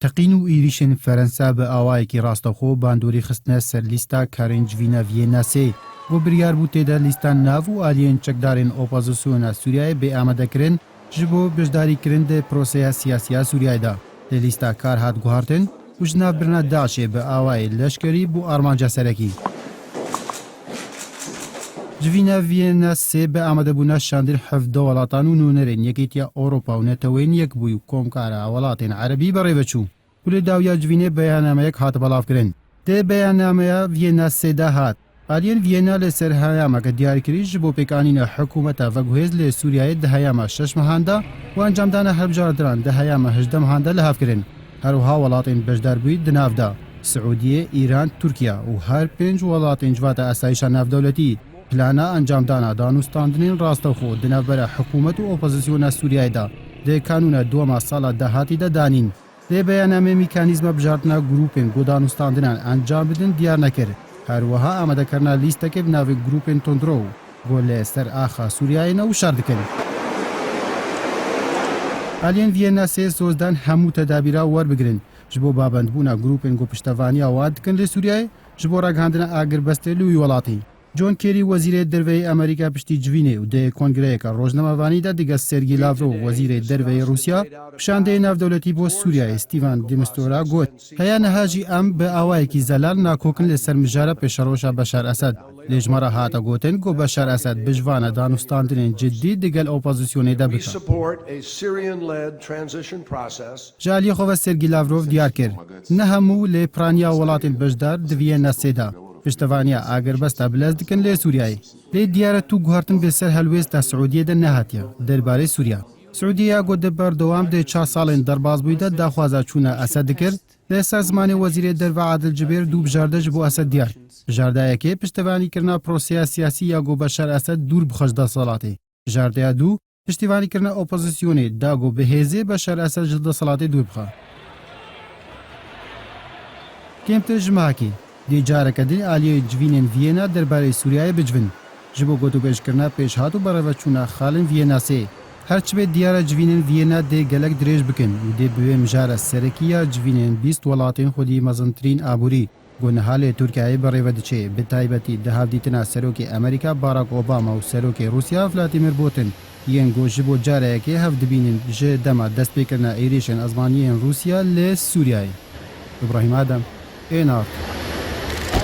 تقین و ایریشن فرانسا به آوایکی راستخو باندوری خستنه سر لیستا کارین جوینا وینا سی و بریار بوده در لیستا ناو و آلین چکدارین اپوزیسیون سوریای به آماده کرن جبو بجداری کرن ده پروسه سیاسی سوریای دا. ده لیستا کار هات گوهارتن و جناب برنا داعش به آوای لشکری بو آرمانجا سرکی. جوینا وینا سی به آماده بونا شاندر حفظ ولاتان و نونرین یکیتیا اروپا و نتوین یک بوی کمکارا ولاتین عربی برای بچو. کل داویا جوینه بیاننامه یک هات بلاف کرن. ده بیاننامه وینا سی ده هات. آلین وینا لسر هیاما که دیار کریج بو پیکانین حکومت و گوهز لسوریای ده هیاما شش مهانده و انجام دانه هر بجاردران ده هیاما 18 مهانده لحاف کرن. هروها ولاتین بجدار بوی دناف دا. سعودیه، ایران، ترکیه و هر پنج ولاتین جوات اسایش ناف دولتی پلانا انجام دانا دانوستاندنین راستخو دنابره حکومت و اپوزیسیون سوریای دا ده کانون دوما سالا دهاتی دا دانین ده بیاننامه میکانیزم بجاردنا گروپین گو دانوستاندنان انجام بدن دیار نکر هر وها آماده کرنا لیسته که بناوی گروپین تندرو گل سر آخا سوریای نو شرد کن آلین وینا سی سوزدان همو تدابیرا ور بگرن جبو بابندبونا گروپین گو پشتوانی آواد کن لسوریای جبو راگهاندنا آگر بسته لوی ولاتی جون کری وزیر دروی امریکا پشتی جوینه و ده کنگره که روزنامه‌وانی دا دیگه سرگی لاورو وزیر دروی روسیا شانده ناف دولتی بو سوریه استیوان دیمستورا گوت هیا نهاجی ام به آوای کی زلال ناکوکن لسر مجاره پیشروشا بشار اسد لجمره هاتا گوتن گو بشار اسد بجوان دانوستاندن جدی دیگل اپوزیسیون دا بکن جالی خو سرگی لاورو دیار کرد نه همو لپرانیا ولاتین بجدار دویه نسیدا پشتوانیا اگر بس تبلز دکن لی سوریای لی دیاره تو گوهرتن به سر هلویز تا سعودیه ده نهاتیا درباره سوریا سعودیه گو دبر دوام ده 4 سالین درباز بویده داخوازا چونه اسد کرد لی سازمان وزیر درو عادل جبیر دو بجاردج بو اسد دیار بجاردهایی که پشتوانی کرنا پروسیا سیاسی یا گو بشار اسد دور بخش دا صلاتی بجارده دو پشتوانی کرنا اپوزیسیونی دا گو بهیزه بشار اسد جلد صلاتی دور بخوا کمتر جمعاکی دی جارک دی آلیه جوینن وینا درباره سوریای بجوین جبو گوتو بیش کرنا پیش هاتو برای چونا خالن وینا سی هرچ به دیار جوینن وینا دی گلک دریج بکن و دی بوی مجار سرکیه جوینن 20 ولاتین خودی مزنترین آبوری گونه حال ترکیه برای ودچه به تایبتی دهاو دیتنا سروک امریکا باراک اوباما و سروک روسیا ولادیمیر پوتین ین گو جبو جاره که هفت بینن جه دما دست بکرنا ایریشن ازمانیین روسیا لی سوریای ابراهیم آدم اینارت